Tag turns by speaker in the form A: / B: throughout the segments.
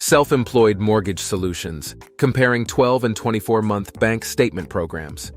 A: Self-employed mortgage solutions, comparing 12 and 24-month bank statement programs.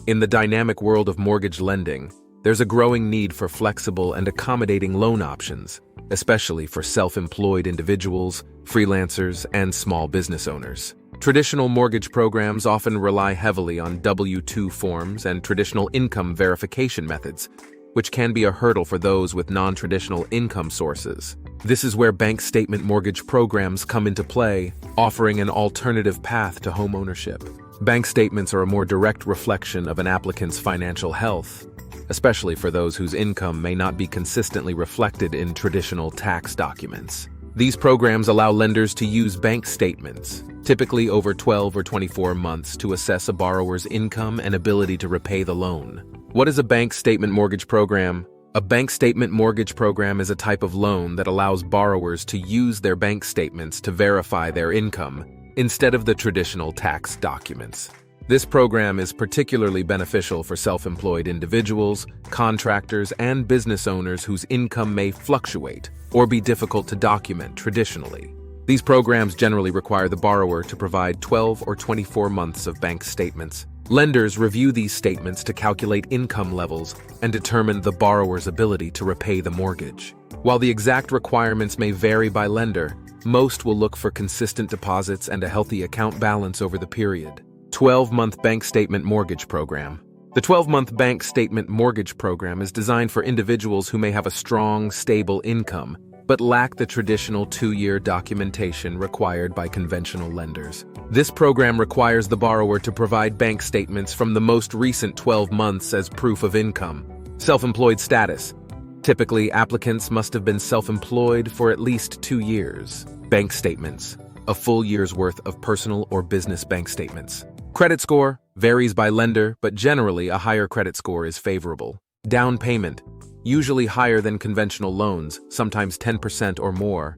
A: In the dynamic world of mortgage lending, there's a growing need for flexible and accommodating loan options, especially for self-employed individuals, freelancers, and small business owners. Traditional mortgage programs often rely heavily on W-2 forms and traditional income verification methods, which can be a hurdle for those with non-traditional income sources. This is where bank statement mortgage programs come into play, offering an alternative path to home ownership. Bank statements are a more direct reflection of an applicant's financial health, especially for those whose income may not be consistently reflected in traditional tax documents. These programs allow lenders to use bank statements, typically over 12 or 24 months, to assess a borrower's income and ability to repay the loan. What is a bank statement mortgage program? A bank statement mortgage program is a type of loan that allows borrowers to use their bank statements to verify their income instead of the traditional tax documents. This program is particularly beneficial for self-employed individuals, contractors, and business owners whose income may fluctuate or be difficult to document traditionally. These programs generally require the borrower to provide 12 or 24 months of bank statements. Lenders review these statements to calculate income levels and determine the borrower's ability to repay the mortgage. While the exact requirements may vary by lender, most will look for consistent deposits and a healthy account balance over the period. 12-month bank statement mortgage program. The 12-month bank statement mortgage program is designed for individuals who may have a strong, stable income, but lack the traditional 2-year documentation required by conventional lenders. This program requires the borrower to provide bank statements from the most recent 12 months as proof of income. Self-employed status. Typically, applicants must have been self-employed for at least 2 years. Bank statements. A full year's worth of personal or business bank statements. Credit score varies by lender, but generally a higher credit score is favorable. Down payment. Usually higher than conventional loans, sometimes 10% or more.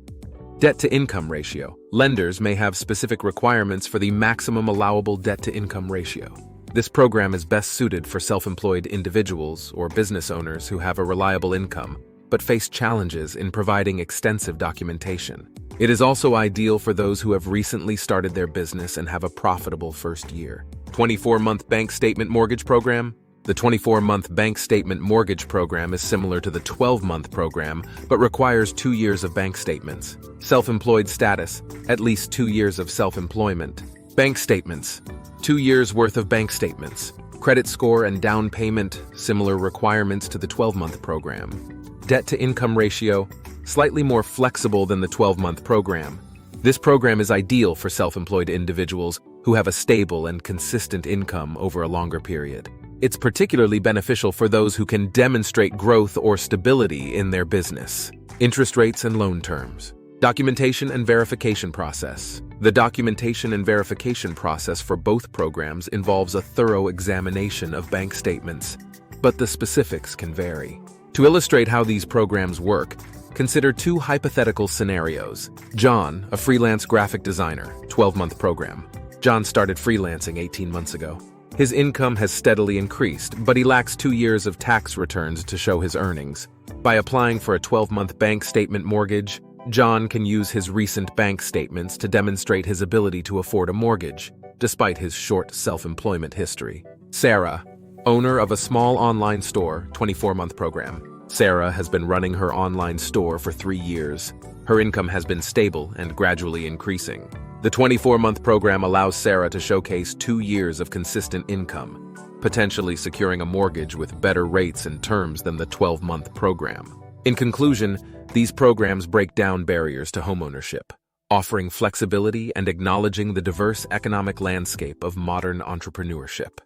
A: Debt-to-income ratio. Lenders may have specific requirements for the maximum allowable debt-to-income ratio. This program is best suited for self-employed individuals or business owners who have a reliable income, but face challenges in providing extensive documentation. It is also ideal for those who have recently started their business and have a profitable first year. 24-month bank statement mortgage program. The 24-month bank statement mortgage program is similar to the 12-month program, but requires 2 years of bank statements. Self-employed status, at least 2 years of self-employment. Bank statements, 2 years worth of bank statements. Credit score and down payment, similar requirements to the 12-month program. Debt-to-income ratio, slightly more flexible than the 12-month program. This program is ideal for self-employed individuals who have a stable and consistent income over a longer period. It's particularly beneficial for those who can demonstrate growth or stability in their business. Interest rates and loan terms. Documentation and verification process. The documentation and verification process for both programs involves a thorough examination of bank statements, but the specifics can vary. To illustrate how these programs work, consider 2 hypothetical scenarios. John, a freelance graphic designer, 12-month program. John started freelancing 18 months ago. His income has steadily increased, but he lacks 2 years of tax returns to show his earnings. By applying for a 12-month bank statement mortgage, John can use his recent bank statements to demonstrate his ability to afford a mortgage, despite his short self-employment history. Sarah, owner of a small online store, 24-month program. Sarah has been running her online store for 3 years. Her income has been stable and gradually increasing. The 24-month program allows Sarah to showcase 2 years of consistent income, potentially securing a mortgage with better rates and terms than the 12-month program. In conclusion, these programs break down barriers to homeownership, offering flexibility and acknowledging the diverse economic landscape of modern entrepreneurship.